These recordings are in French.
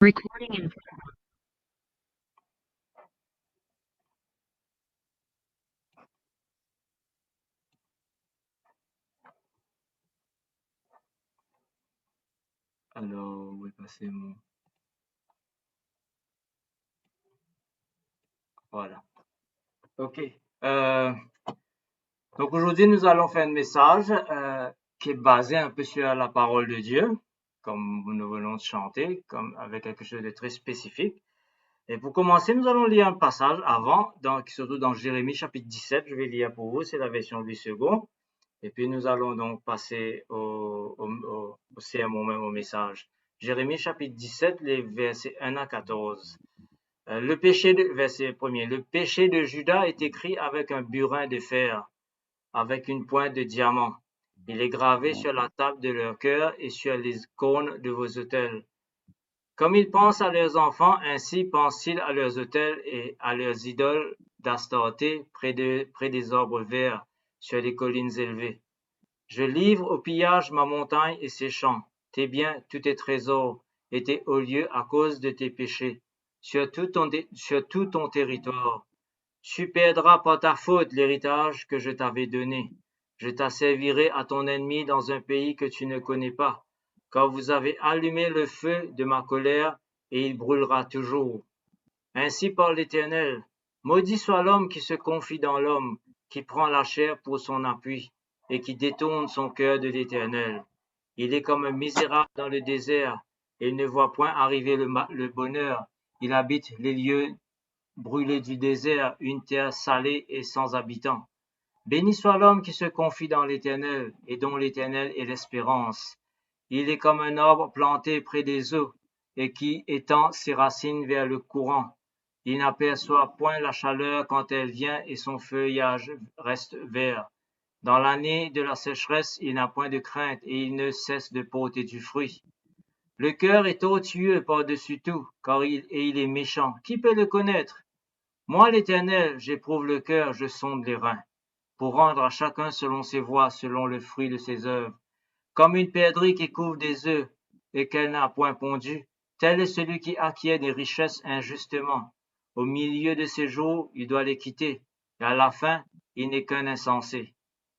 Recording in Alors, où est passé mon... Voilà. OK. Euh, donc aujourd'hui, nous allons faire un message qui est basé un peu sur la parole de Dieu, comme nous venons de chanter, comme avec quelque chose de très spécifique. Et pour commencer, nous allons lire un passage avant, donc surtout dans Jérémie chapitre 17. Je vais lire pour vous, c'est la version 8 secondes. Et puis nous allons donc passer au sermon, même au message. Jérémie chapitre 17, les versets 1 à 14. Verset premier, le péché de Juda est écrit avec un burin de fer, avec une pointe de diamant. Il est gravé sur la table de leur cœur et sur les cônes de vos autels. Comme ils pensent à leurs enfants, ainsi pensent-ils à leurs autels et à leurs idoles d'Astarté près des arbres verts, sur les collines élevées. Je livre au pillage ma montagne et ses champs, tes biens, tous tes trésors, et tes hauts lieux à cause de tes péchés, sur tout ton territoire. Tu perdras par ta faute l'héritage que je t'avais donné. Je t'asservirai à ton ennemi dans un pays que tu ne connais pas, car vous avez allumé le feu de ma colère, et il brûlera toujours. Ainsi parle l'Éternel. Maudit soit l'homme qui se confie dans l'homme, qui prend la chair pour son appui, et qui détourne son cœur de l'Éternel. Il est comme un misérable dans le désert, et il ne voit point arriver le bonheur. Il habite les lieux brûlés du désert, une terre salée et sans habitants. Béni soit l'homme qui se confie dans l'Éternel, et dont l'Éternel est l'espérance. Il est comme un arbre planté près des eaux, et qui étend ses racines vers le courant. Il n'aperçoit point la chaleur quand elle vient, et son feuillage reste vert. Dans l'année de la sécheresse, il n'a point de crainte, et il ne cesse de porter du fruit. Le cœur est tortueux par-dessus tout, et il est méchant. Qui peut le connaître? Moi, l'Éternel, j'éprouve le cœur, je sonde les reins, pour rendre à chacun selon ses voies, selon le fruit de ses œuvres. Comme une perdrix qui couvre des œufs et qu'elle n'a point pondu, tel est celui qui acquiert des richesses injustement. Au milieu de ses jours, il doit les quitter, et à la fin, il n'est qu'un insensé.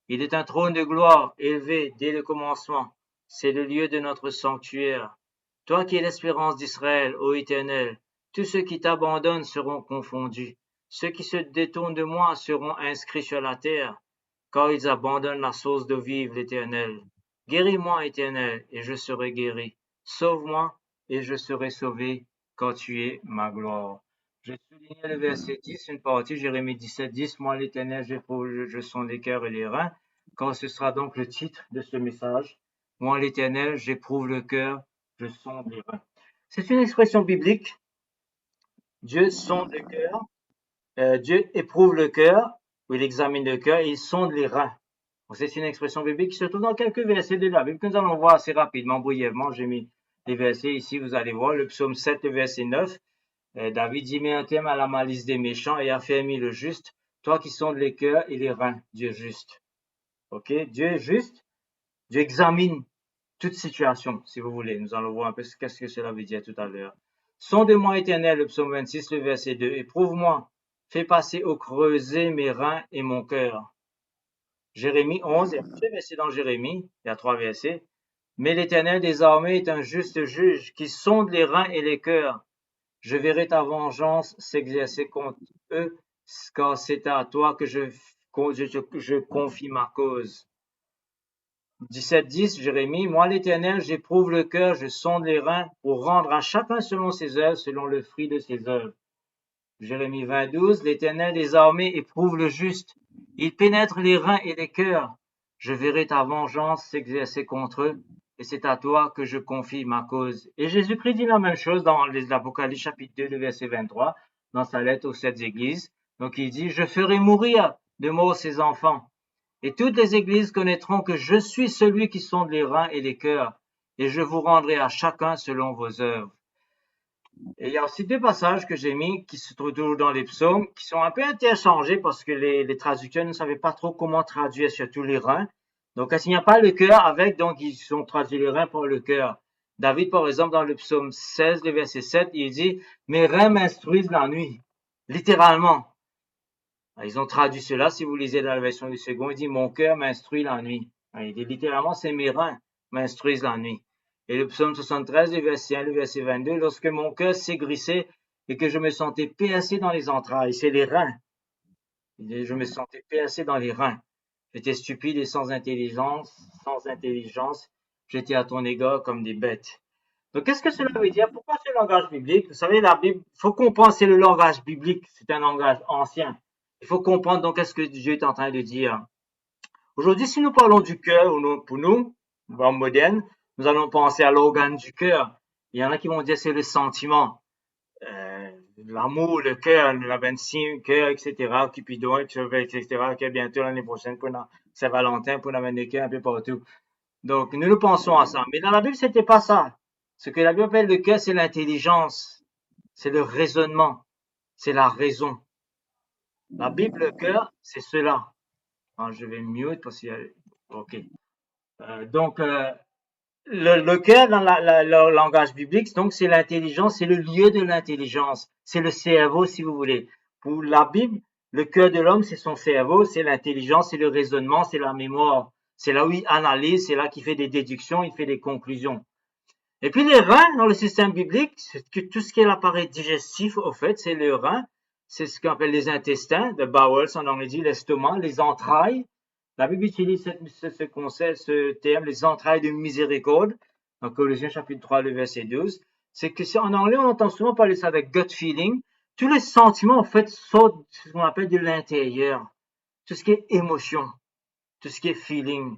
Il est un trône de gloire élevé dès le commencement. C'est le lieu de notre sanctuaire. Toi qui es l'espérance d'Israël, ô Éternel, tous ceux qui t'abandonnent seront confondus. Ceux qui se détournent de moi seront inscrits sur la terre, car ils abandonnent la source d'eau vive, l'Éternel. Guéris-moi, Éternel, et je serai guéri. Sauve-moi, et je serai sauvé, car tu es ma gloire. J'ai souligné le verset 10, une partie, Jérémie 17, 10. Moi, l'Éternel, je sonde les cœurs et les reins, car ce sera donc le titre de ce message. Moi, l'Éternel, j'éprouve le cœur, je sonde les reins. C'est une expression biblique. Dieu sonde le cœur, Dieu éprouve le cœur, ou il examine le cœur, et il sonde les reins. C'est une expression biblique qui se trouve dans quelques versets de la Bible que nous allons voir assez rapidement, brièvement. J'ai mis les versets ici, vous allez voir, le psaume 7, le verset 9. David dit, met un terme à la malice des méchants et affermis le juste, toi qui sondes les cœurs et les reins, Dieu juste. Ok, Dieu est juste, Dieu examine toute situation, si vous voulez. Nous allons voir un peu qu'est-ce que cela veut dire tout à l'heure. Sonde-moi, Éternel, le psaume 26, le verset 2. Éprouve-moi, fais passer au creuset mes reins et mon cœur. Jérémie 11, il y a plusieurs versets dans Jérémie, il y a 3 versets. Mais l'Éternel des armées est un juste juge qui sonde les reins et les cœurs. Je verrai ta vengeance s'exercer contre eux, car c'est à toi que je confie ma cause. 17.10, Jérémie, moi l'Éternel, j'éprouve le cœur, je sonde les reins, pour rendre à chacun selon ses œuvres, selon le fruit de ses œuvres. Jérémie 20.12, l'Éternel des armées éprouve le juste, il pénètre les reins et les cœurs. Je verrai ta vengeance s'exercer contre eux, et c'est à toi que je confie ma cause. Et Jésus-Christ dit la même chose dans l'Apocalypse chapitre 2, le verset 23, dans sa lettre aux 7 églises. Donc il dit, je ferai mourir de mort ces enfants. Et toutes les églises connaîtront que je suis celui qui sonde les reins et les cœurs, et je vous rendrai à chacun selon vos œuvres. Et il y a aussi deux passages que j'ai mis qui se trouvent toujours dans les psaumes, qui sont un peu interchangés parce que les traducteurs ne savaient pas trop comment traduire surtout les reins. Donc, s'il n'y a pas le cœur avec, donc ils ont traduit les reins pour le cœur. David, par exemple, dans le psaume 16, le verset 7, il dit « Mes reins m'instruisent la nuit ». Littéralement. Ils ont traduit cela, si vous lisez dans la version du second, il dit « Mon cœur m'instruit la nuit ». Il dit littéralement « C'est mes reins m'instruisent la nuit ». Et le psaume 73, le verset 1, le verset 22, « Lorsque mon cœur s'aigrissait et que je me sentais pincé dans les entrailles », c'est les reins. Il dit « Je me sentais pincé dans les reins. J'étais stupide et sans intelligence. J'étais à ton égard comme des bêtes. » Donc, qu'est-ce que cela veut dire? Pourquoi ce langage biblique? Vous savez, la Bible, il faut comprendre, c'est le langage biblique, c'est un langage ancien. Il faut comprendre donc qu'est-ce que Dieu est en train de dire. Aujourd'hui, si nous parlons du cœur, pour nous, en moderne, nous allons penser à l'organe du cœur. Il y en a qui vont dire c'est le sentiment, l'amour, le cœur, la 26, cœur, etc., Cupidon, etc., qui bientôt l'année prochaine pour Saint-Valentin, pour amener des cœurs un peu partout. Donc, nous pensons à ça. Mais dans la Bible, c'était pas ça. Ce que la Bible appelle le cœur, c'est l'intelligence, c'est le raisonnement, c'est la raison. La Bible, le cœur, c'est cela. Alors, je vais mute parce qu'il y a... OK. Donc, le cœur dans le langage biblique, donc c'est l'intelligence, c'est le lieu de l'intelligence, c'est le cerveau, si vous voulez. Pour la Bible, le cœur de l'homme, c'est son cerveau, c'est l'intelligence, c'est le raisonnement, c'est la mémoire. C'est là où il analyse, c'est là qu'il fait des déductions, il fait des conclusions. Et puis les reins, dans le système biblique, c'est que tout ce qui est l'appareil digestif, au fait, c'est le rein. C'est ce qu'on appelle les intestins, the bowels en anglais dit, l'estomac, les entrailles. La Bible utilise ce concept, ce terme, les entrailles de miséricorde, dans Colossiens chapitre 3, le verset 12. C'est que en anglais, on entend souvent parler ça avec gut feeling. Tous les sentiments, en fait, sortent de ce qu'on appelle de l'intérieur. Tout ce qui est émotion, tout ce qui est feeling.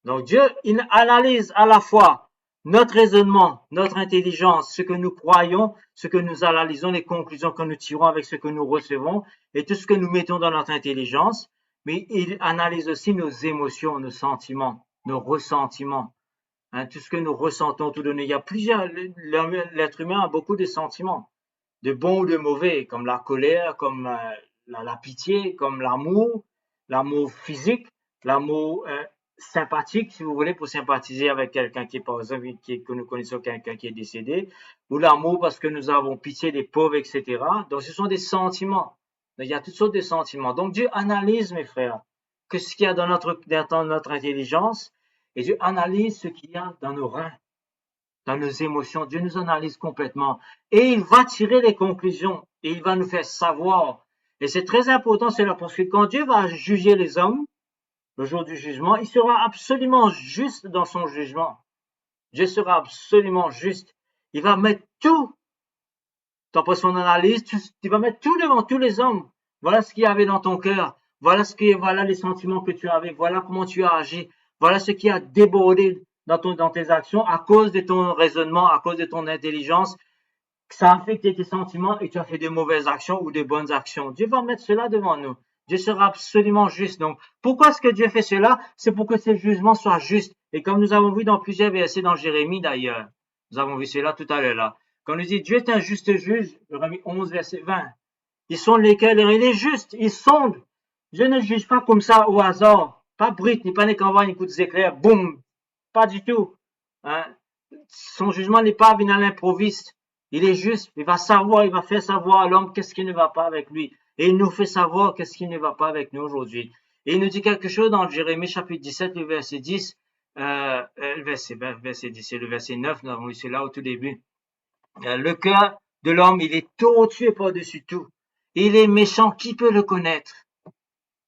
Donc Dieu, il analyse à la fois notre raisonnement, notre intelligence, ce que nous croyons, ce que nous analysons, les conclusions que nous tirons avec ce que nous recevons et tout ce que nous mettons dans notre intelligence, mais il analyse aussi nos émotions, nos sentiments, nos ressentiments, tout ce que nous ressentons tout donné. Il y a l'être humain a beaucoup de sentiments, de bons ou de mauvais, comme la colère, comme la pitié, comme l'amour physique, l'amour sympathique, si vous voulez, pour sympathiser avec quelqu'un qui est, par exemple, que nous connaissons quelqu'un qui est décédé, ou l'amour parce que nous avons pitié des pauvres, etc. Donc, ce sont des sentiments. Il y a toutes sortes de sentiments. Donc, Dieu analyse, mes frères, que ce qu'il y a dans notre intelligence, et Dieu analyse ce qu'il y a dans nos reins, dans nos émotions. Dieu nous analyse complètement. Et il va tirer les conclusions, et il va nous faire savoir. Et c'est très important, cela, parce que quand Dieu va juger les hommes, le jour du jugement, il sera absolument juste dans son jugement. Dieu sera absolument juste. Il va mettre tout, d'après son analyse, il va mettre tout devant tous les hommes. Voilà ce qu'il y avait dans ton cœur. Voilà les sentiments que tu avais. Voilà comment tu as agi. Voilà ce qui a débordé dans tes actions à cause de ton raisonnement, à cause de ton intelligence. Ça a affecté tes sentiments et tu as fait de mauvaises actions ou de bonnes actions. Dieu va mettre cela devant nous. Dieu sera absolument juste. Donc, pourquoi est-ce que Dieu fait cela? C'est pour que ses jugements soient justes. Et comme nous avons vu dans plusieurs versets dans Jérémie d'ailleurs, nous avons vu cela tout à l'heure là. Quand on nous dit Dieu est un juste juge, Jérémie 11, verset 20. Ils sont lesquels? Il est juste, ils sondent. Dieu ne juge pas comme ça au hasard. Pas brut, ni pas n'est qu'envoie une coup d'éclair, boum. Pas du tout. Hein? Son jugement n'est pas venu à l'improviste. Il est juste, il va savoir, il va faire savoir à l'homme qu'est-ce qui ne va pas avec lui. Et il nous fait savoir qu'est-ce qui ne va pas avec nous aujourd'hui. Et il nous dit quelque chose dans Jérémie chapitre 17, le verset 10, verset 10 et le verset 9, nous avons lu cela au tout début. Le cœur de l'homme, il est tortueux par-dessus tout. Il est méchant, qui peut le connaître?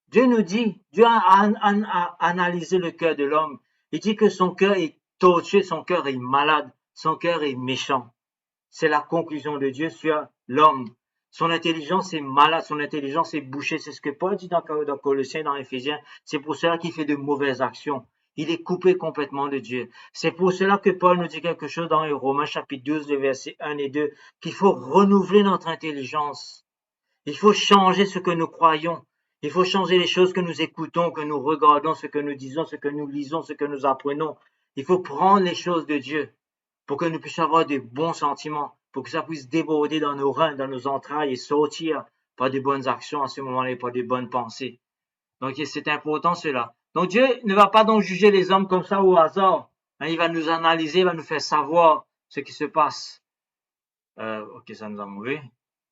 Dieu nous dit, Dieu a analysé le cœur de l'homme. Il dit que son cœur est tortueux, son cœur est malade, son cœur est méchant. C'est la conclusion de Dieu sur l'homme. Son intelligence est malade, son intelligence est bouchée. C'est ce que Paul dit dans Colossiens, dans Éphésiens. C'est pour cela qu'il fait de mauvaises actions. Il est coupé complètement de Dieu. C'est pour cela que Paul nous dit quelque chose dans Romains chapitre 12, versets 1 et 2, qu'il faut renouveler notre intelligence. Il faut changer ce que nous croyons. Il faut changer les choses que nous écoutons, que nous regardons, ce que nous disons, ce que nous lisons, ce que nous apprenons. Il faut prendre les choses de Dieu pour que nous puissions avoir des bons sentiments, pour que ça puisse déborder dans nos reins, dans nos entrailles et sortir par des bonnes actions à ce moment-là, par des bonnes pensées. Donc c'est important cela. Donc Dieu ne va pas donc juger les hommes comme ça au hasard. Hein, il va nous analyser, il va nous faire savoir ce qui se passe. Ok, ça nous a mauvais.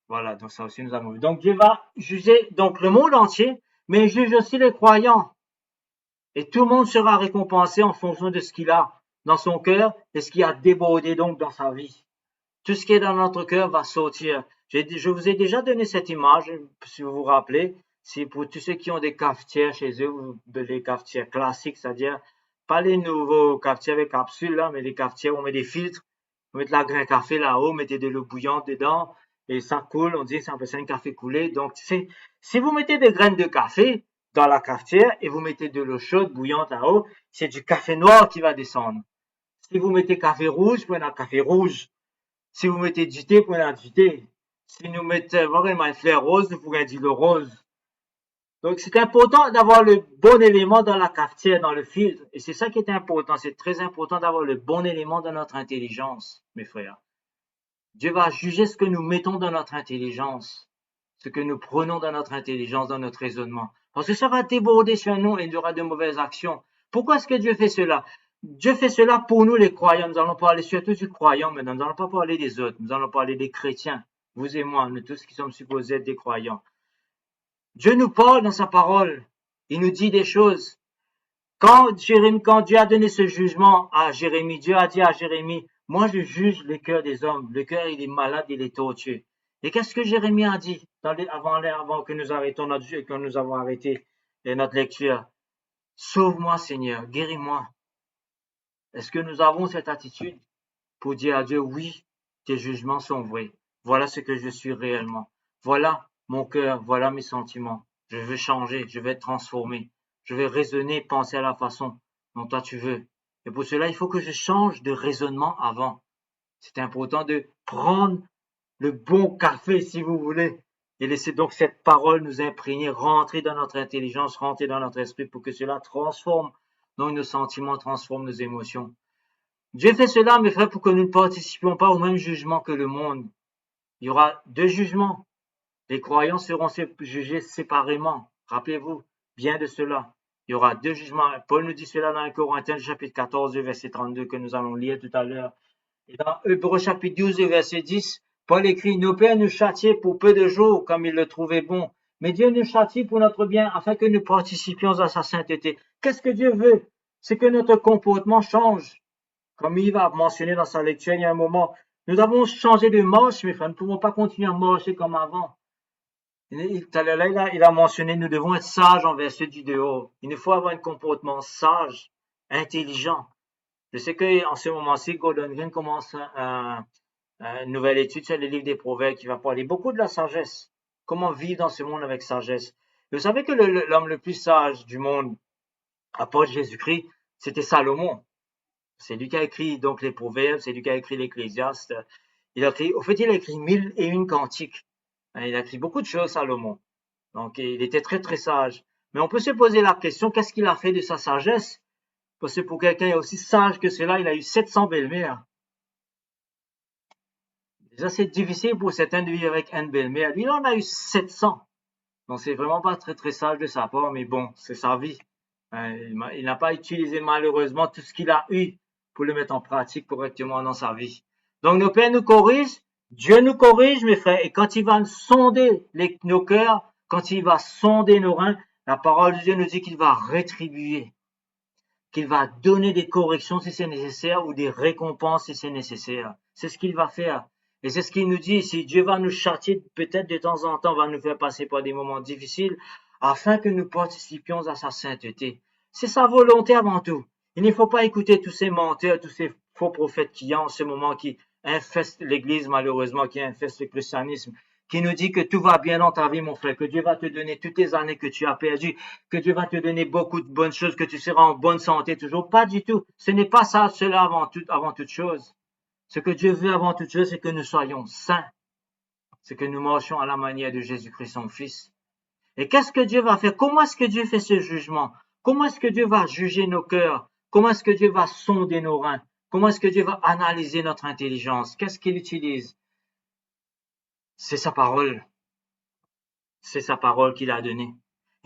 Voilà, donc ça aussi nous a mauvais. Donc Dieu va juger donc le monde entier, mais il juge aussi les croyants. Et tout le monde sera récompensé en fonction de ce qu'il a dans son cœur et ce qui a débordé donc dans sa vie. Tout ce qui est dans notre cœur va sortir. Je vous ai déjà donné cette image, si vous vous rappelez. C'est pour tous ceux qui ont des cafetières chez eux, des cafetières classiques, c'est-à-dire pas les nouveaux cafetières avec capsules, là, mais les cafetières où on met des filtres. Vous mettez la grain café là-haut, mettez de l'eau bouillante dedans et ça coule. On dit c'est un peu ça un café coulé. Donc, si vous mettez des graines de café dans la cafetière et vous mettez de l'eau chaude bouillante là-haut, c'est du café noir qui va descendre. Si vous mettez café rouge, prenez un café rouge. Si vous mettez du thé, prenez du thé. Si nous mettons vraiment une fleur rose, vous pourrez dire le rose. Donc, c'est important d'avoir le bon élément dans la cafetière, dans le filtre. Et c'est ça qui est important. C'est très important d'avoir le bon élément dans notre intelligence, mes frères. Dieu va juger ce que nous mettons dans notre intelligence, ce que nous prenons dans notre intelligence, dans notre raisonnement. Parce que ça va déborder sur nous et il y aura de mauvaises actions. Pourquoi est-ce que Dieu fait cela? Dieu fait cela pour nous les croyants. Nous allons parler surtout du croyant maintenant. Nous n'allons pas parler des autres. Nous allons parler des chrétiens. Vous et moi, nous tous qui sommes supposés être des croyants. Dieu nous parle dans sa parole. Il nous dit des choses. Quand Dieu a donné ce jugement à Jérémie, Dieu a dit à Jérémie, moi je juge les cœurs des hommes. Le cœur, il est malade, il est tortueux. Et qu'est-ce que Jérémie a dit avant que nous arrêtons que nous avons arrêté notre lecture? Sauve-moi, Seigneur, guéris-moi. Est-ce que nous avons cette attitude pour dire à Dieu, oui, tes jugements sont vrais. Voilà ce que je suis réellement. Voilà mon cœur, voilà mes sentiments. Je veux changer, je veux être transformé. Je vais raisonner, penser à la façon dont toi tu veux. Et pour cela, il faut que je change de raisonnement avant. C'est important de prendre le bon café, si vous voulez, et laisser donc cette parole nous imprégner, rentrer dans notre intelligence, rentrer dans notre esprit pour que cela transforme donc nos sentiments, transforme nos émotions. Dieu fait cela, mes frères, pour que nous ne participions pas au même jugement que le monde. Il y aura deux jugements. Les croyants seront jugés séparément. Rappelez-vous bien de cela. Il y aura deux jugements. Paul nous dit cela dans 1 Corinthiens chapitre 14, verset 32 que nous allons lire tout à l'heure. Et dans Hébreux chapitre 12, verset 10, Paul écrit, nos pères nous châtiaient pour peu de jours, comme ils le trouvaient bon. Mais Dieu nous châtie pour notre bien, afin que nous participions à sa sainteté. Qu'est-ce que Dieu veut? C'est que notre comportement change. Comme il va mentionner dans sa lecture, il y a un moment, nous avons changé de marche, mes frères. Nous ne pouvons pas continuer à marcher comme avant. Il a mentionné, nous devons être sages envers ceux du dehors. Il nous faut avoir un comportement sage, intelligent. Je sais qu'en ce moment-ci, Gordon Green commence une nouvelle étude sur les livres des Proverbes qui va parler beaucoup de la sagesse. Comment vivre dans ce monde avec sagesse. Vous savez que l'homme le plus sage du monde, à part Jésus-Christ, c'était Salomon. C'est lui qui a écrit donc les Proverbes, c'est lui qui a écrit l'Ecclésiaste. Il a écrit 1001 cantiques. Il a écrit beaucoup de choses, Salomon. Donc, il était très, très sage. Mais on peut se poser la question, qu'est-ce qu'il a fait de sa sagesse? Parce que pour quelqu'un aussi sage que cela, il a eu 700 belles-mères. Déjà, c'est difficile pour certains de vivre avec une belle-mère. Lui, il en a eu 700. Donc, c'est vraiment pas très, très sage de sa part, mais bon, c'est sa vie. Il n'a pas utilisé malheureusement tout ce qu'il a eu pour le mettre en pratique correctement dans sa vie. Donc nos pères nous corrigent, Dieu nous corrige, mes frères, et quand il va sonder nos cœurs, quand il va sonder nos reins, la parole de Dieu nous dit qu'il va rétribuer, qu'il va donner des corrections si c'est nécessaire ou des récompenses si c'est nécessaire. C'est ce qu'il va faire. Et c'est ce qu'il nous dit ici. Dieu va nous châtier peut-être de temps en temps, va nous faire passer par des moments difficiles afin que nous participions à sa sainteté. C'est sa volonté avant tout. Il ne faut pas écouter tous ces menteurs, tous ces faux prophètes qui y a en ce moment, qui infestent l'Église malheureusement, qui infestent le christianisme, qui nous dit que tout va bien dans ta vie, mon frère, que Dieu va te donner toutes les années que tu as perdues, que Dieu va te donner beaucoup de bonnes choses, que tu seras en bonne santé toujours. Pas du tout. Ce n'est pas ça, cela avant toute chose. Ce que Dieu veut avant toute chose, c'est que nous soyons saints. C'est que nous marchions à la manière de Jésus-Christ, son Fils. Et qu'est-ce que Dieu va faire? Comment est-ce que Dieu fait ce jugement? Comment est-ce que Dieu va juger nos cœurs? Comment est-ce que Dieu va sonder nos reins? Comment est-ce que Dieu va analyser notre intelligence? Qu'est-ce qu'il utilise? C'est sa parole. C'est sa parole qu'il a donnée.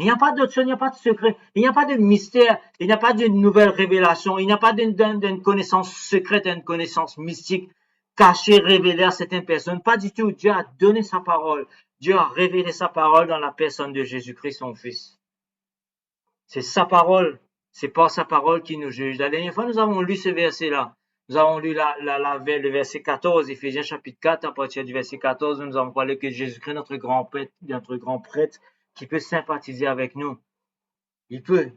Il n'y a pas d'autre chose, il n'y a pas de secret, il n'y a pas de mystère, il n'y a pas d'une nouvelle révélation, il n'y a pas d'une connaissance secrète, d'une connaissance mystique, cachée, révélée à certaines personnes. Pas du tout. Dieu a donné sa parole. Dieu a révélé sa parole dans la personne de Jésus-Christ, son Fils. C'est sa parole. C'est pas sa parole qui nous juge. La dernière fois, nous avons lu ce verset-là. Nous avons lu le verset 14, Éphésiens chapitre 4, à partir du verset 14, nous avons parlé que Jésus-Christ, notre grand prêtre, qui peut sympathiser avec nous. Il peut.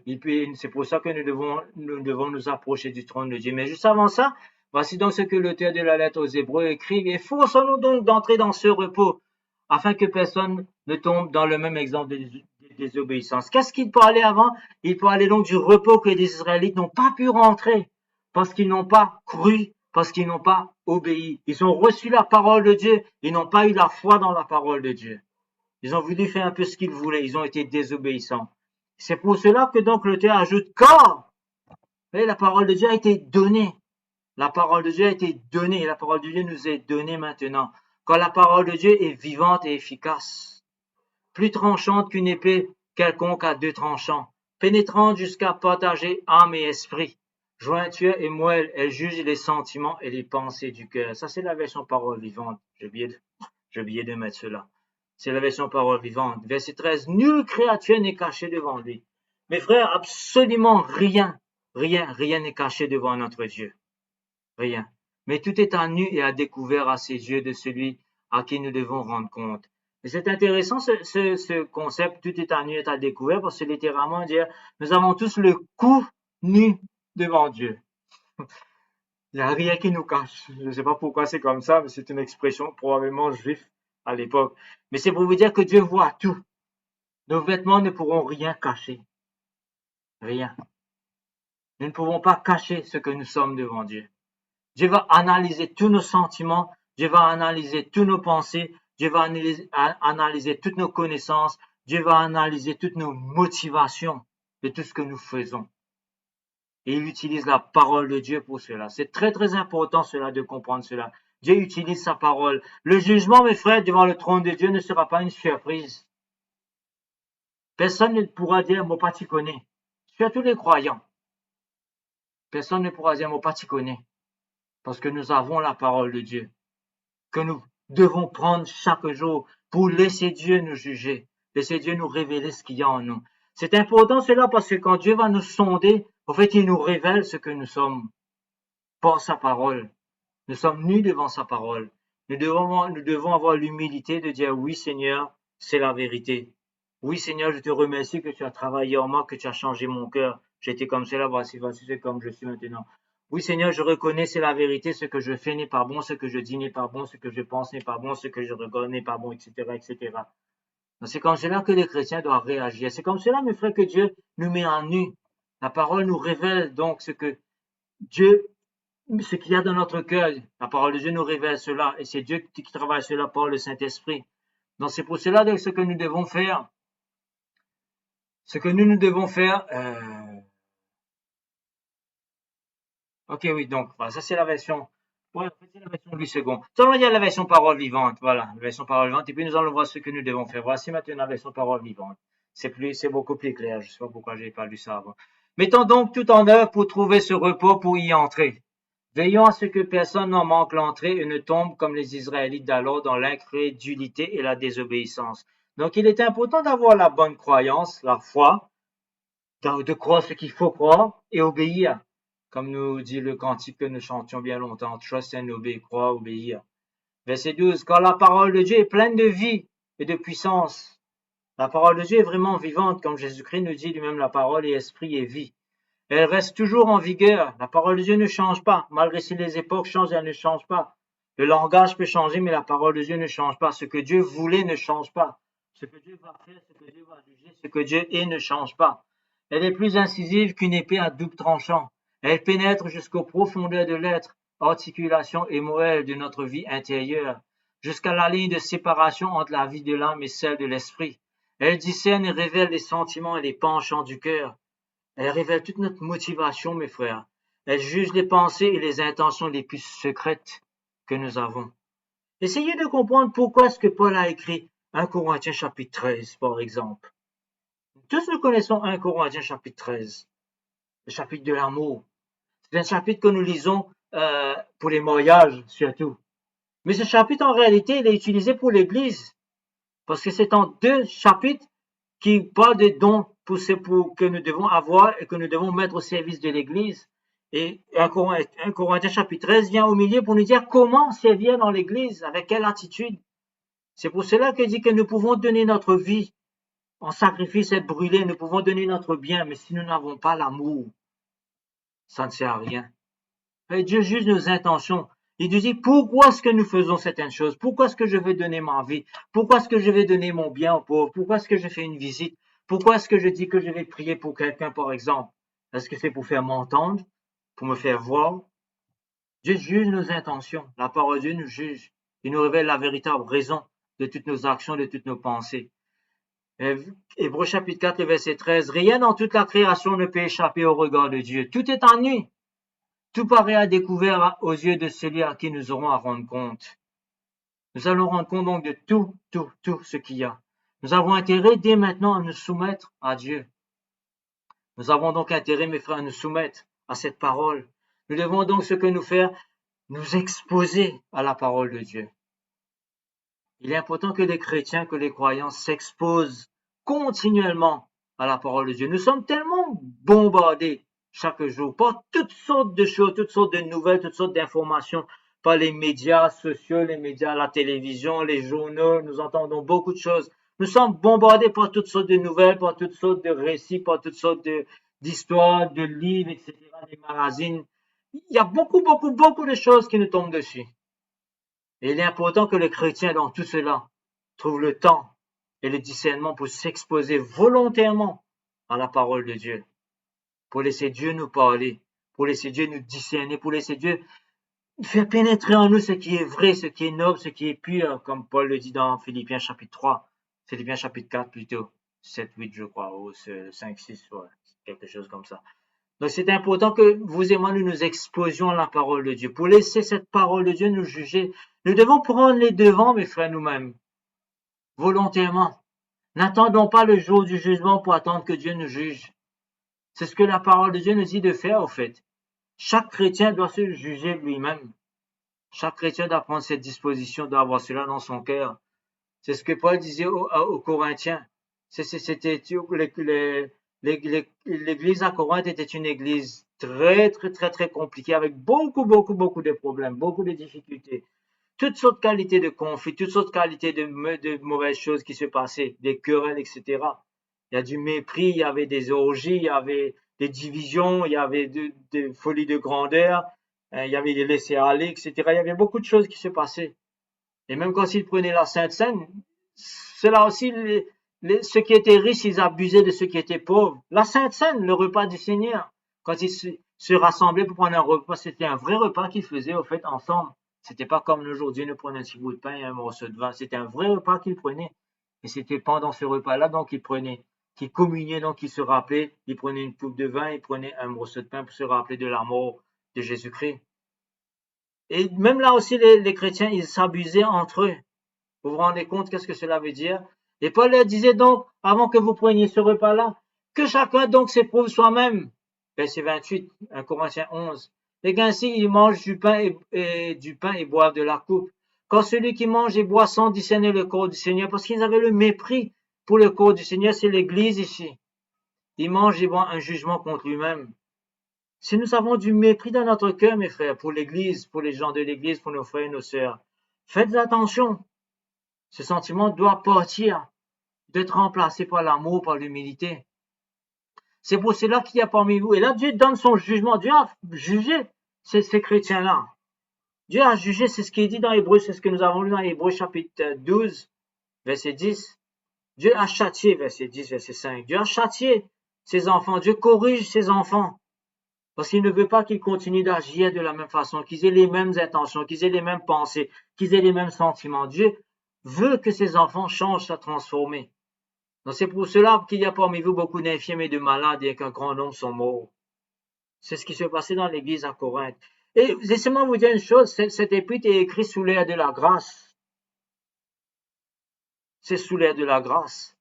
C'est pour ça que nous devons nous approcher du trône de Dieu. Mais juste avant ça, voici donc ce que l'auteur de la lettre aux Hébreux écrit. Et forçons-nous donc d'entrer dans ce repos, afin que personne ne tombe dans le même exemple de désobéissance. Qu'est-ce qu'il parlait avant? Il parlait donc du repos que les Israélites n'ont pas pu rentrer, parce qu'ils n'ont pas cru, parce qu'ils n'ont pas obéi. Ils ont reçu la parole de Dieu, ils n'ont pas eu la foi dans la parole de Dieu. Ils ont voulu faire un peu ce qu'ils voulaient, ils ont été désobéissants. C'est pour cela que donc l'auteur ajoute quand la parole de Dieu a été donnée. La parole de Dieu a été donnée. La parole de Dieu nous est donnée maintenant. Quand la parole de Dieu est vivante et efficace, plus tranchante qu'une épée quelconque à deux tranchants, pénétrante jusqu'à partager âme et esprit, jointure et moelle, elle juge les sentiments et les pensées du cœur. Ça, c'est la version parole vivante. J'ai oublié de mettre cela. C'est la version parole vivante. Verset 13. Nulle créature n'est cachée devant lui. Mes frères, absolument rien n'est caché devant notre Dieu. Rien. Mais tout est à nu et à découvert à ses yeux de celui à qui nous devons rendre compte. Et c'est intéressant ce concept, tout est à nu et à découvert, parce que littéralement dire, nous avons tous le cou nu devant Dieu. Il n'y a rien qui nous cache. Je ne sais pas pourquoi c'est comme ça, mais c'est une expression probablement juive à l'époque. Mais c'est pour vous dire que Dieu voit tout. Nos vêtements ne pourront rien cacher. Rien. Nous ne pouvons pas cacher ce que nous sommes devant Dieu. Dieu va analyser tous nos sentiments, Dieu va analyser toutes nos pensées, Dieu va analyser toutes nos connaissances, Dieu va analyser toutes nos motivations de tout ce que nous faisons. Et il utilise la parole de Dieu pour cela. C'est très très important cela de comprendre cela. Dieu utilise sa parole. Le jugement, mes frères, devant le trône de Dieu ne sera pas une surprise. Personne ne pourra dire, moi pas tu connais. Surtout les croyants. Personne ne pourra dire, moi pas tu connais. Parce que nous avons la parole de Dieu. Que nous devons prendre chaque jour pour laisser Dieu nous juger. Laisser Dieu nous révéler ce qu'il y a en nous. C'est important cela parce que quand Dieu va nous sonder, en fait, il nous révèle ce que nous sommes par sa parole. Nous sommes nus devant sa parole. Nous devons avoir l'humilité de dire oui Seigneur, c'est la vérité. Oui Seigneur, je te remercie que tu as travaillé en moi, que tu as changé mon cœur. J'étais comme cela, voici c'est comme je suis maintenant. Oui Seigneur, je reconnais c'est la vérité, ce que je fais n'est pas bon, ce que je dis n'est pas bon, ce que je pense n'est pas bon, ce que je regarde n'est pas bon, etc., etc. C'est comme cela que les chrétiens doivent réagir. C'est comme cela, mes frères, que Dieu nous met en nu. La parole nous révèle donc ce que Dieu, ce qu'il y a dans notre cœur. La parole de Dieu nous révèle cela. Et c'est Dieu qui travaille cela par le Saint-Esprit. Donc c'est pour cela donc, ce que nous devons faire. Ce que nous devons faire. Ok, oui, donc voilà, ça c'est la version. Ouais, c'est la version du second. Seulement il y a la version parole vivante. Voilà, la version parole vivante. Et puis nous allons voir ce que nous devons faire. Voici maintenant la version parole vivante. C'est beaucoup plus clair. Je ne sais pas pourquoi j'ai pas lu ça avant. Mettons donc tout en œuvre pour trouver ce repos pour y entrer. Veillons à ce que personne n'en manque l'entrée et ne tombe comme les Israélites d'alors dans l'incrédulité et la désobéissance. Donc il est important d'avoir la bonne croyance, la foi, de croire ce qu'il faut croire et obéir. Comme nous dit le cantique que nous chantions bien longtemps, trust and obey, croire, obéir. Verset 12, quand la parole de Dieu est pleine de vie et de puissance, la parole de Dieu est vraiment vivante, comme Jésus-Christ nous dit lui-même, la parole est esprit et vie. Elle reste toujours en vigueur. La parole de Dieu ne change pas. Malgré si les époques changent, elle ne change pas. Le langage peut changer, mais la parole de Dieu ne change pas. Ce que Dieu voulait ne change pas. Ce que Dieu va faire, ce que Dieu va juger, ce que Dieu est ne change pas. Elle est plus incisive qu'une épée à double tranchant. Elle pénètre jusqu'aux profondeurs de l'être, articulation et moelle de notre vie intérieure, jusqu'à la ligne de séparation entre la vie de l'âme et celle de l'esprit. Elle discerne et révèle les sentiments et les penchants du cœur. Elle révèle toute notre motivation, mes frères. Elle juge les pensées et les intentions les plus secrètes que nous avons. Essayez de comprendre pourquoi est-ce que Paul a écrit 1 Corinthiens chapitre 13, par exemple. Tous nous connaissons 1 Corinthiens chapitre 13, le chapitre de l'amour. C'est un chapitre que nous lisons pour les mariages surtout. Mais ce chapitre, en réalité, il est utilisé pour l'Église. Parce que c'est en 2 chapitres qui parlent des dons que nous devons avoir et que nous devons mettre au service de l'Église. Et 1 Corinthiens chapitre 13 vient au milieu pour nous dire comment servir dans l'Église, avec quelle attitude. C'est pour cela qu'il dit que nous pouvons donner notre vie en sacrifice, être brûlés, nous pouvons donner notre bien, mais si nous n'avons pas l'amour, ça ne sert à rien. Et Dieu juge nos intentions. Il nous dit, pourquoi est-ce que nous faisons certaines choses? Pourquoi est-ce que je vais donner ma vie? Pourquoi est-ce que je vais donner mon bien aux pauvres? Pourquoi est-ce que je fais une visite? Pourquoi est-ce que je dis que je vais prier pour quelqu'un, par exemple? Est-ce que c'est pour faire m'entendre? Pour me faire voir? Dieu juge nos intentions. La parole de Dieu nous juge. Il nous révèle la véritable raison de toutes nos actions, de toutes nos pensées. Hébreux chapitre 4, verset 13. Rien dans toute la création ne peut échapper au regard de Dieu. Tout est en nu. Tout paraît à découvert aux yeux de celui à qui nous aurons à rendre compte. Nous allons rendre compte donc de tout ce qu'il y a. Nous avons intérêt dès maintenant à nous soumettre à Dieu. Nous avons donc intérêt, mes frères, à nous soumettre à cette parole. Nous devons donc ce que nous faire, nous exposer à la parole de Dieu. Il est important que les chrétiens, que les croyants s'exposent continuellement à la parole de Dieu. Nous sommes tellement bombardés chaque jour par toutes sortes de choses, toutes sortes de nouvelles, toutes sortes d'informations, par les médias sociaux, les médias, la télévision, les journaux. Nous entendons beaucoup de choses. Nous sommes bombardés par toutes sortes de nouvelles, par toutes sortes de récits, par toutes sortes d'histoires, de livres, etc., des magazines. Il y a beaucoup de choses qui nous tombent dessus. Et il est important que le chrétien, dans tout cela, trouve le temps et le discernement pour s'exposer volontairement à la parole de Dieu, pour laisser Dieu nous parler, pour laisser Dieu nous discerner, pour laisser Dieu faire pénétrer en nous ce qui est vrai, ce qui est noble, ce qui est pur, comme Paul le dit dans Philippiens chapitre 3, Philippiens chapitre 4 plutôt, 7, 8 je crois, ou 5, 6, ouais, quelque chose comme ça. Donc c'est important que vous et moi nous nous exposions à la parole de Dieu. Pour laisser cette parole de Dieu nous juger, nous devons prendre les devants, mes frères, nous-mêmes, volontairement. N'attendons pas le jour du jugement pour attendre que Dieu nous juge. C'est ce que la parole de Dieu nous dit de faire, au fait. Chaque chrétien doit se juger lui-même. Chaque chrétien doit prendre cette disposition, doit avoir cela dans son cœur. C'est ce que Paul disait aux Corinthiens. C'était l'église à Corinthe était une église très compliquée avec beaucoup de problèmes, beaucoup de difficultés. Toutes sortes de qualités de conflits, toutes sortes de qualités de mauvaises choses qui se passaient, des querelles, etc. Il y a du mépris, il y avait des orgies, il y avait des divisions, il y avait des folies de grandeur, il y avait des laissés-aller, etc. Il y avait beaucoup de choses qui se passaient. Et même quand ils prenaient la Sainte Seine, c'est là aussi ceux qui étaient riches, ils abusaient de ceux qui étaient pauvres. La Sainte Seine, le repas du Seigneur, quand ils se rassemblaient pour prendre un repas, c'était un vrai repas qu'ils faisaient au fait ensemble. C'était pas comme aujourd'hui, nous prenons un petit bout de pain et un morceau de vin. C'était un vrai repas qu'ils prenaient. Et c'était pendant ce repas-là, donc, qu'ils communiaient, donc, ils se rappelaient, ils prenaient une coupe de vin, ils prenaient un morceau de pain pour se rappeler de la mort de Jésus-Christ. Et même là aussi, les chrétiens, ils s'abusaient entre eux. Vous vous rendez compte qu'est-ce que cela veut dire? Et Paul leur disait donc, avant que vous preniez ce repas-là, que chacun donc s'éprouve soi-même. Verset 28, 1 Corinthiens 11. Et qu'ainsi ils mangent du pain et boivent de la coupe. Quand celui qui mange et boit sans discerner le corps du Seigneur, parce qu'ils avaient le mépris pour le corps du Seigneur, c'est l'Église ici. Il mange et boit un jugement contre lui-même. Si nous avons du mépris dans notre cœur, mes frères, pour l'Église, pour les gens de l'Église, pour nos frères et nos sœurs, faites attention. Ce sentiment doit partir, d'être remplacé par l'amour, par l'humilité. C'est pour cela qu'il y a parmi vous. Et là, Dieu donne son jugement. Dieu a jugé ces chrétiens-là. Dieu a jugé, c'est ce qui est dit dans Hébreux, c'est ce que nous avons lu dans Hébreux chapitre 12, verset 10. Dieu a châtié, verset 10, verset 5. Dieu a châtié ses enfants. Dieu corrige ses enfants. Parce qu'il ne veut pas qu'ils continuent d'agir de la même façon, qu'ils aient les mêmes intentions, qu'ils aient les mêmes pensées, qu'ils aient les mêmes sentiments. Dieu veut que ses enfants changent, se transformer. Donc c'est pour cela qu'il y a parmi vous beaucoup d'infirmes et de malades et qu'un grand nombre sont morts. C'est ce qui se passait dans l'église à Corinthe. Et laissez-moi vous dire une chose, cet épître est écrit sous l'air de la grâce. C'est sous l'air de la grâce.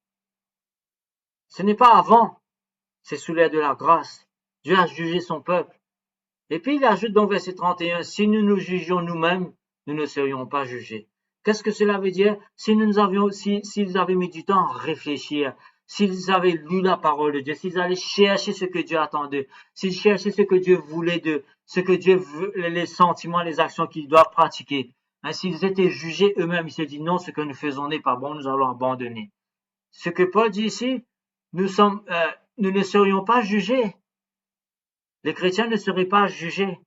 Ce n'est pas avant, c'est sous l'air de la grâce. Dieu a jugé son peuple. Et puis il ajoute dans verset 31, si nous nous jugions nous-mêmes, nous ne serions pas jugés. Qu'est-ce que cela veut dire? S'ils avaient mis du temps à réfléchir, s'ils avaient lu la parole de Dieu, s'ils allaient chercher ce que Dieu attendait, s'ils cherchaient ce que Dieu voulait d'eux, ce que Dieu veut, les sentiments, les actions qu'ils doivent pratiquer, s'ils étaient jugés eux-mêmes, ils se disent non, ce que nous faisons n'est pas bon, nous allons abandonner. Ce que Paul dit ici, nous ne serions pas jugés. Les chrétiens ne seraient pas jugés.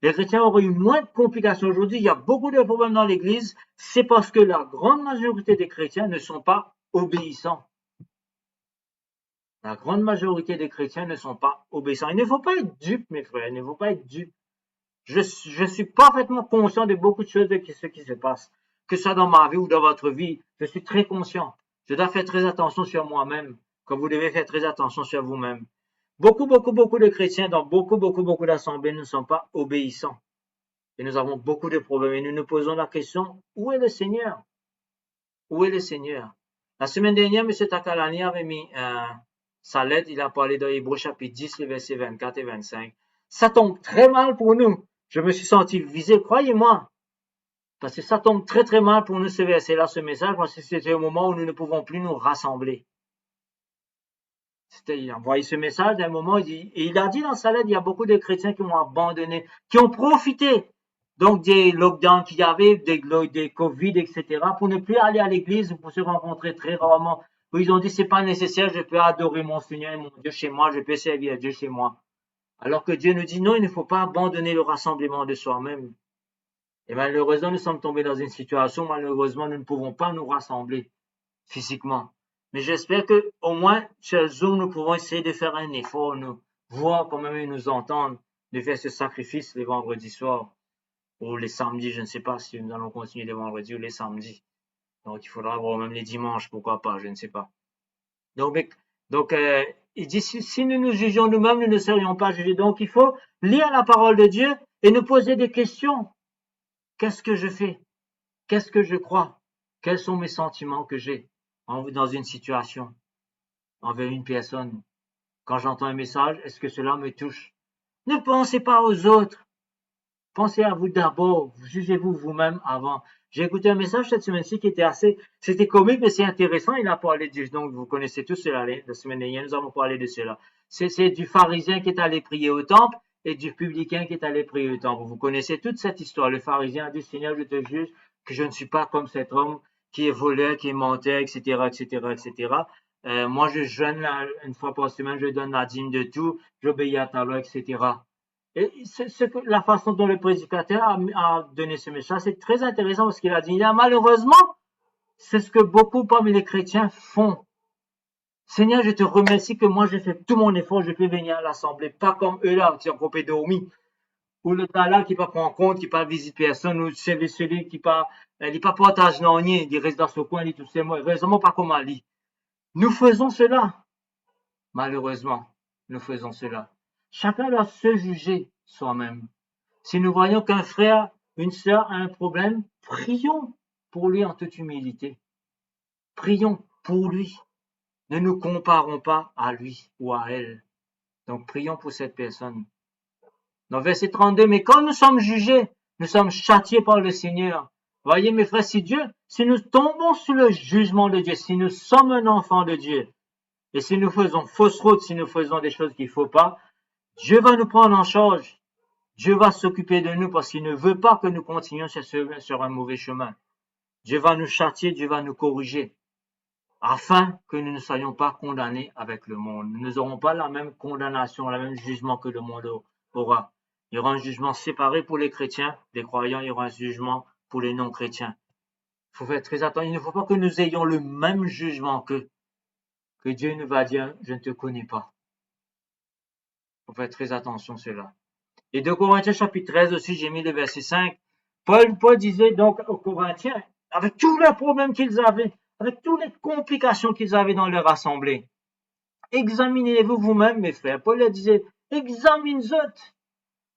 Les chrétiens auraient eu moins de complications. Aujourd'hui, il y a beaucoup de problèmes dans l'Église. C'est parce que la grande majorité des chrétiens ne sont pas obéissants. La grande majorité des chrétiens ne sont pas obéissants. Il ne faut pas être dupe, mes frères. Il ne faut pas être dupe. Je suis parfaitement conscient de beaucoup de choses de ce qui se passe. Que ce soit dans ma vie ou dans votre vie, je suis très conscient. Je dois faire très attention sur moi-même, comme vous devez faire très attention sur vous-même. Beaucoup de chrétiens dans beaucoup d'assemblées ne sont pas obéissants. Et nous avons beaucoup de problèmes. Et nous nous posons la question, où est le Seigneur? Où est le Seigneur? La semaine dernière, M. Takalani avait mis sa lettre, il a parlé dans Hébreux chapitre 10, les versets 24 et 25. Ça tombe très mal pour nous. Je me suis senti visé, croyez-moi. Parce que ça tombe très mal pour nous ce verset-là, ce message, parce que c'était au moment où nous ne pouvons plus nous rassembler. Il a envoyé ce message à un moment, et il a dit dans sa lettre, il y a beaucoup de chrétiens qui ont abandonné, qui ont profité donc des lockdowns qu'il y avait, des Covid, etc., pour ne plus aller à l'église, pour se rencontrer très rarement. Où ils ont dit, c'est pas nécessaire, je peux adorer mon Seigneur et mon Dieu chez moi, je peux servir Dieu chez moi. Alors que Dieu nous dit, non, il ne faut pas abandonner le rassemblement de soi-même. Et malheureusement, nous sommes tombés dans une situation, malheureusement, nous ne pouvons pas nous rassembler physiquement. Mais j'espère que, au moins, sur Zoom, nous pouvons essayer de faire un effort, nous voir quand même ils nous entendent, de faire ce sacrifice les vendredis soirs ou les samedis. Je ne sais pas si nous allons continuer les vendredis ou les samedis. Donc, il faudra voir même les dimanches, pourquoi pas, je ne sais pas. Donc, il dit, si nous nous jugeons nous-mêmes, nous ne serions pas jugés. Donc, il faut lire la parole de Dieu et nous poser des questions. Qu'est-ce que je fais? Qu'est-ce que je crois? Quels sont mes sentiments que j'ai dans une situation, envers une personne? Quand j'entends un message, est-ce que cela me touche? Ne pensez pas aux autres. Pensez à vous d'abord. Jugez-vous vous-même avant. J'ai écouté un message cette semaine-ci qui était c'était comique, mais c'est intéressant. Il a parlé donc vous connaissez tous cela, la semaine dernière, nous avons parlé de cela. C'est du pharisien qui est allé prier au temple et du publicain qui est allé prier au temple. Vous connaissez toute cette histoire. Le pharisien a dit, Seigneur, je te juge que je ne suis pas comme cet homme qui est voleur, qui est menteur, etc. Moi, je jeûne une fois par semaine, je donne la dîme de tout, j'obéis à ta loi, etc. Et la façon dont le prédicateur a donné ce message, c'est très intéressant parce qu'il a dit, malheureusement, c'est ce que beaucoup parmi les chrétiens font. Seigneur, je te remercie que moi, j'ai fait tout mon effort, je peux venir à l'assemblée, pas comme eux là, qui ont coupé dormi. Ou le gars là qui ne pas prendre compte, qui ne pas visite personne, ou celui qui pas, il pas partage non rien, il reste dans ce coin, il tout c'est moi, heureusement pas comme Ali. Nous faisons cela. Malheureusement, nous faisons cela. Chacun doit se juger soi-même. Si nous voyons qu'un frère, une sœur a un problème, prions pour lui en toute humilité. Prions pour lui. Ne nous comparons pas à lui ou à elle. Donc prions pour cette personne. Dans verset 32, mais quand nous sommes jugés, nous sommes châtiés par le Seigneur. Voyez mes frères, si nous tombons sous le jugement de Dieu, si nous sommes un enfant de Dieu, et si nous faisons fausse route, si nous faisons des choses qu'il ne faut pas, Dieu va nous prendre en charge. Dieu va s'occuper de nous parce qu'il ne veut pas que nous continuions sur un mauvais chemin. Dieu va nous châtier, Dieu va nous corriger, afin que nous ne soyons pas condamnés avec le monde. Nous n'aurons pas la même condamnation, le même jugement que le monde aura. Il y aura un jugement séparé pour les chrétiens, les croyants, il y aura un jugement pour les non-chrétiens. Il faut faire très attention, il ne faut pas que nous ayons le même jugement qu'eux. Que Dieu nous va dire, je ne te connais pas. Il faut faire très attention à cela. Et de Corinthiens chapitre 13 aussi, j'ai mis le verset 5. Paul disait donc aux Corinthiens, avec tous les problèmes qu'ils avaient, avec toutes les complications qu'ils avaient dans leur assemblée, examinez-vous vous-même, mes frères. Paul leur disait, examinez-vous.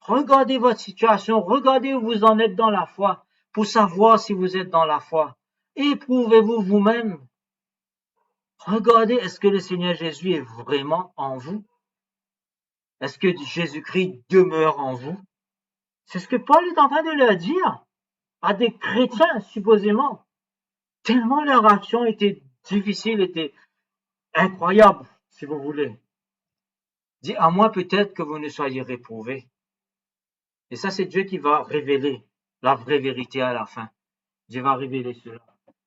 Regardez votre situation, regardez où vous en êtes dans la foi, pour savoir si vous êtes dans la foi. Éprouvez-vous vous-même. Regardez, est-ce que le Seigneur Jésus est vraiment en vous? Est-ce que Jésus-Christ demeure en vous? C'est ce que Paul est en train de leur dire à des chrétiens, supposément. Tellement leur action était difficile, était incroyable, si vous voulez. Dit, à moins peut-être que vous ne soyez réprouvés. Et ça, c'est Dieu qui va révéler la vraie vérité à la fin. Dieu va révéler cela.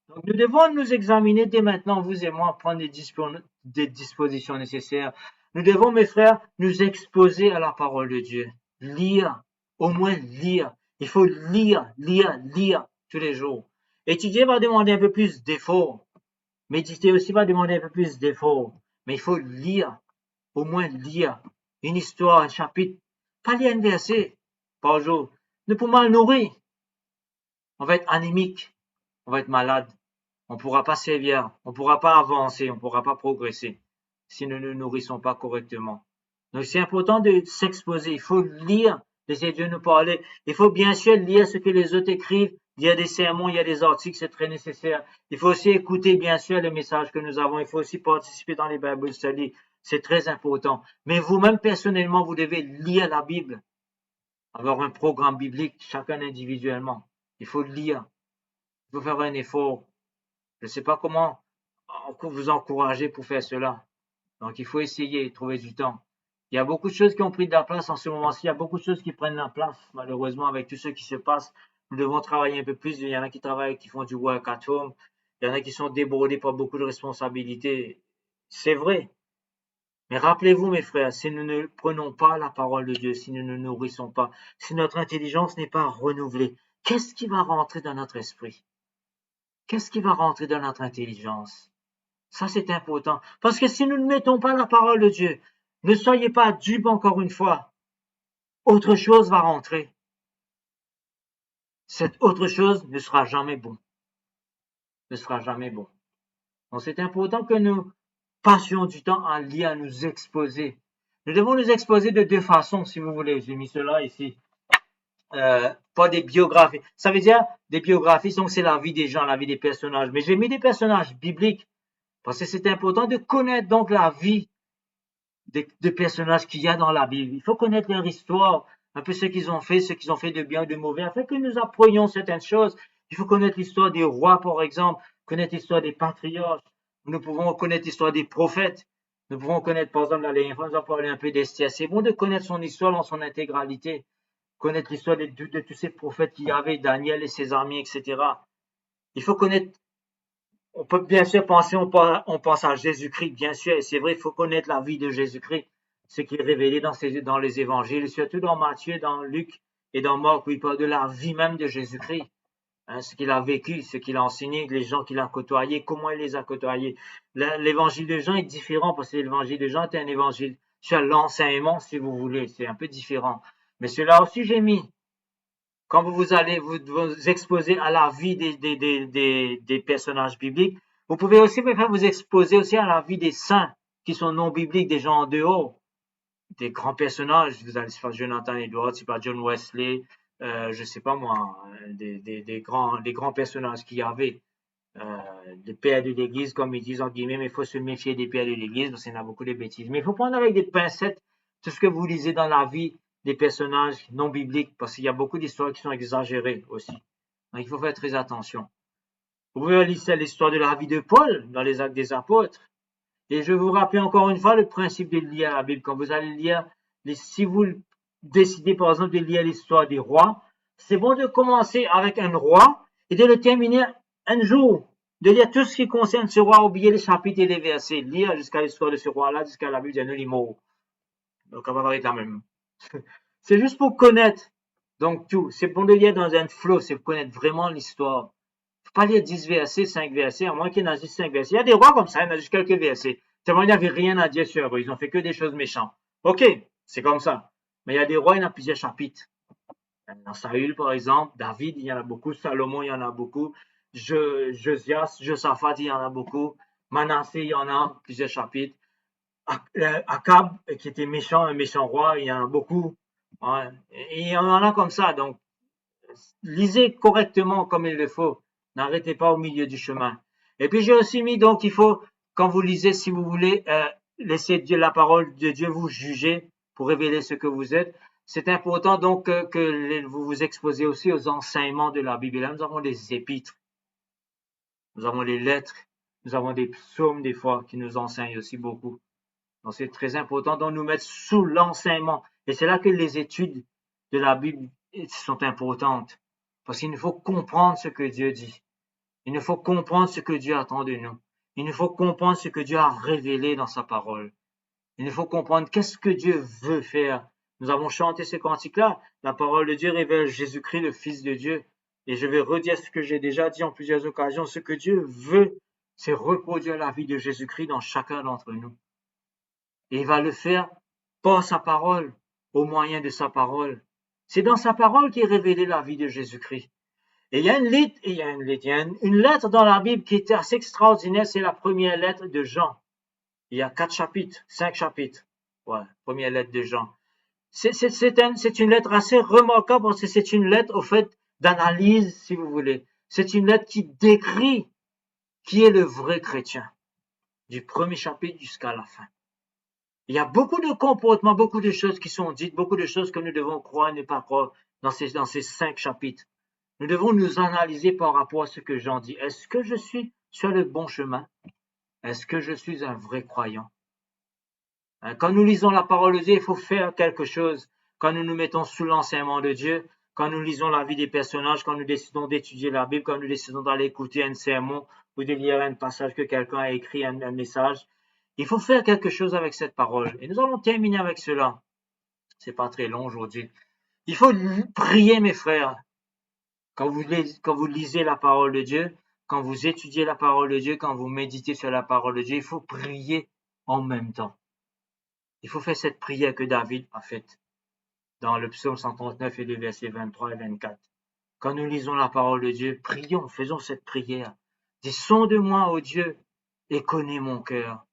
Donc, nous devons nous examiner dès maintenant, vous et moi, prendre des dispositions nécessaires. Nous devons, mes frères, nous exposer à la parole de Dieu. Lire, au moins lire. Il faut lire, lire, lire tous les jours. Étudier va demander un peu plus d'effort. Méditer aussi va demander un peu plus d'effort. Mais il faut lire, au moins lire une histoire, un chapitre, pas lire un verset par jour. Nous pouvons mal nourrir. On va être anémique, on va être malade. On ne pourra pas servir, on ne pourra pas avancer, on ne pourra pas progresser si nous ne nous nourrissons pas correctement. Donc c'est important de s'exposer. Il faut lire, laisser Dieu nous parler. Il faut bien sûr lire ce que les autres écrivent. Il y a des sermons, il y a des articles, c'est très nécessaire. Il faut aussi écouter bien sûr les messages que nous avons. Il faut aussi participer dans les Bible Studies. C'est très important. Mais vous-même personnellement, vous devez lire la Bible. Avoir un programme biblique, chacun individuellement. Il faut lire. Il faut faire un effort. Je ne sais pas comment vous encourager pour faire cela. Donc, il faut essayer, trouver du temps. Il y a beaucoup de choses qui ont pris de la place en ce moment-ci. Il y a beaucoup de choses qui prennent la place, malheureusement, avec tout ce qui se passe. Nous devons travailler un peu plus. Il y en a qui travaillent, qui font du work at home. Il y en a qui sont débordés par beaucoup de responsabilités. C'est vrai. Mais rappelez-vous, mes frères, si nous ne prenons pas la parole de Dieu, si nous ne nous nourrissons pas, si notre intelligence n'est pas renouvelée, qu'est-ce qui va rentrer dans notre esprit? Qu'est-ce qui va rentrer dans notre intelligence? Ça, c'est important. Parce que si nous ne mettons pas la parole de Dieu, ne soyez pas dupes encore une fois. Autre chose va rentrer. Cette autre chose ne sera jamais bon. Ne sera jamais bon. Donc, c'est important que nous passions du temps à lire, à nous exposer. Nous devons nous exposer de deux façons, si vous voulez. J'ai mis cela ici. Pas des biographies. Ça veut dire des biographies, donc c'est la vie des gens, la vie des personnages. Mais j'ai mis des personnages bibliques parce que c'est important de connaître donc la vie des personnages qu'il y a dans la Bible. Il faut connaître leur histoire, un peu ce qu'ils ont fait de bien ou de mauvais, afin que nous apprenions certaines choses. Il faut connaître l'histoire des rois, par exemple, connaître l'histoire des patriarches. Nous pouvons connaître l'histoire des prophètes. Nous pouvons connaître, par exemple, la dernière fois, nous avons parlé un peu d'Esther. C'est bon de connaître son histoire dans son intégralité, connaître l'histoire de tous ces prophètes qu'il y avait, Daniel et ses amis, etc. Il faut connaître. On peut bien sûr penser, on pense à Jésus-Christ, bien sûr, et c'est vrai, il faut connaître la vie de Jésus-Christ, ce qui est révélé dans les évangiles, surtout dans Matthieu, dans Luc et dans Marc, où il parle de la vie même de Jésus-Christ, hein, ce qu'il a vécu, ce qu'il a enseigné, les gens qu'il a côtoyés, comment il les a côtoyés. L'évangile de Jean est différent, parce que l'évangile de Jean est un évangile sur l'enseignement, si vous voulez, c'est un peu différent. Mais cela aussi, j'ai mis quand vous allez vous exposer à la vie des personnages bibliques, vous pouvez aussi vous exposer aussi à la vie des saints qui sont non bibliques, des gens en dehors, des grands personnages. Vous allez faire Jonathan Edwards, c'est pas John Wesley, je sais pas moi, des grands personnages qu'il y avait. Des pères de l'Église, comme ils disent en guillemets, mais il faut se méfier des pères de l'Église parce qu'il y en a beaucoup de bêtises. Mais il faut prendre avec des pincettes tout ce que vous lisez dans la vie des personnages non bibliques parce qu'il y a beaucoup d'histoires qui sont exagérées aussi. Donc il faut faire très attention. Vous pouvez lire l'histoire de la vie de Paul dans les Actes des Apôtres. Et je vous rappelle encore une fois le principe de lire la Bible. Quand vous allez lire, si vous décidez par exemple de lire l'histoire des rois, c'est bon de commencer avec un roi et de le terminer un jour. De lire tout ce qui concerne ce roi, oublier les chapitres et les versets, lire jusqu'à l'histoire de ce roi-là, jusqu'à la Bible de mort. Donc on va être la même. C'est juste pour connaître. Donc tout, c'est bon de lire dans un flow, c'est pour connaître vraiment l'histoire. Faut pas lire 10 versets, 5 versets, à moins qu'il y en ait juste 5 versets. Il y a des rois comme ça, il y en a juste quelques versets. Tellement il n'y avait rien à dire sur eux, ils ont fait que des choses méchantes. Ok, c'est comme ça. Mais il y a des rois, il y en a plusieurs chapitres. Dans Saül, par exemple, David, il y en a beaucoup, Salomon, il y en a beaucoup, Josias, Josaphat, il y en a beaucoup, Manassé, il y en a plusieurs chapitres. Akab, qui était méchant, un méchant roi, il y en a beaucoup. Ouais. Et il y en a comme ça. Donc, lisez correctement comme il le faut. N'arrêtez pas au milieu du chemin. Et puis, j'ai aussi mis, donc, il faut quand vous lisez, si vous voulez, laisser Dieu, la parole de Dieu vous juger pour révéler ce que vous êtes, c'est important donc que vous vous exposez aussi aux enseignements de la Bible. Et là, nous avons des épîtres, nous avons les lettres, nous avons des psaumes des fois qui nous enseignent aussi beaucoup. Donc c'est très important de nous mettre sous l'enseignement. Et c'est là que les études de la Bible sont importantes. Parce qu'il nous faut comprendre ce que Dieu dit. Il nous faut comprendre ce que Dieu attend de nous. Il nous faut comprendre ce que Dieu a révélé dans sa parole. Il nous faut comprendre qu'est-ce que Dieu veut faire. Nous avons chanté ce cantique-là. La parole de Dieu révèle Jésus-Christ, le Fils de Dieu. Et je vais redire ce que j'ai déjà dit en plusieurs occasions. Ce que Dieu veut, c'est reproduire la vie de Jésus-Christ dans chacun d'entre nous. Et il va le faire par sa parole, au moyen de sa parole. C'est dans sa parole qu'est révélée la vie de Jésus-Christ. Et il y a une lettre dans la Bible qui est assez extraordinaire, c'est la première lettre de Jean. Il y a 5 chapitres. Ouais, première lettre de Jean. C'est une lettre assez remarquable parce que c'est une lettre, au fait, d'analyse, si vous voulez. C'est une lettre qui décrit qui est le vrai chrétien, du premier chapitre jusqu'à la fin. Il y a beaucoup de comportements, beaucoup de choses qui sont dites, beaucoup de choses que nous devons croire et ne pas croire dans ces 5 chapitres. Nous devons nous analyser par rapport à ce que Jean dit. Est-ce que je suis sur le bon chemin? Est-ce que je suis un vrai croyant? Quand nous lisons la parole de Dieu, il faut faire quelque chose. Quand nous nous mettons sous l'enseignement de Dieu, quand nous lisons la vie des personnages, quand nous décidons d'étudier la Bible, quand nous décidons d'aller écouter un sermon ou de lire un passage que quelqu'un a écrit, un message, il faut faire quelque chose avec cette parole. Et nous allons terminer avec cela. C'est pas très long aujourd'hui. Il faut prier, mes frères. Quand vous lisez la parole de Dieu, quand vous étudiez la parole de Dieu, quand vous méditez sur la parole de Dieu, il faut prier en même temps. Il faut faire cette prière que David a faite dans le psaume 139 et les versets 23 et 24. Quand nous lisons la parole de Dieu, prions, faisons cette prière. Dis, sonde-moi, ô Dieu, et connais mon cœur.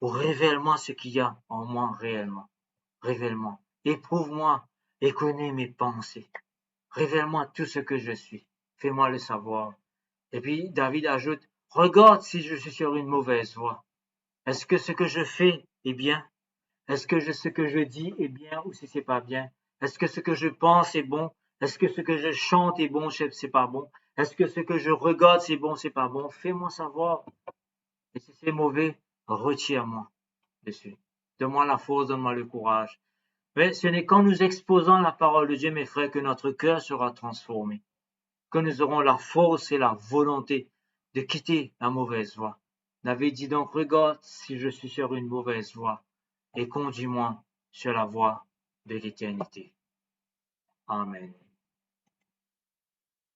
Ou révèle-moi ce qu'il y a en moi réellement. Révèle-moi. Éprouve-moi et connais mes pensées. Révèle-moi tout ce que je suis. Fais-moi le savoir. Et puis David ajoute, regarde si je suis sur une mauvaise voie. Est-ce que ce que je fais est bien? Est-ce que ce que je dis est bien ou si c'est pas bien? Est-ce que ce que je pense est bon? Est-ce que ce que je chante est bon, c'est pas bon? Est-ce que ce que je regarde c'est bon, c'est pas bon? Fais-moi savoir. Et si c'est mauvais, retire-moi dessus. Donne-moi la force, donne-moi le courage. Mais ce n'est qu'en nous exposant la parole de Dieu, mes frères, que notre cœur sera transformé. Que nous aurons la force et la volonté de quitter la mauvaise voie. David dit donc, regarde si je suis sur une mauvaise voie et conduis-moi sur la voie de l'éternité. Amen.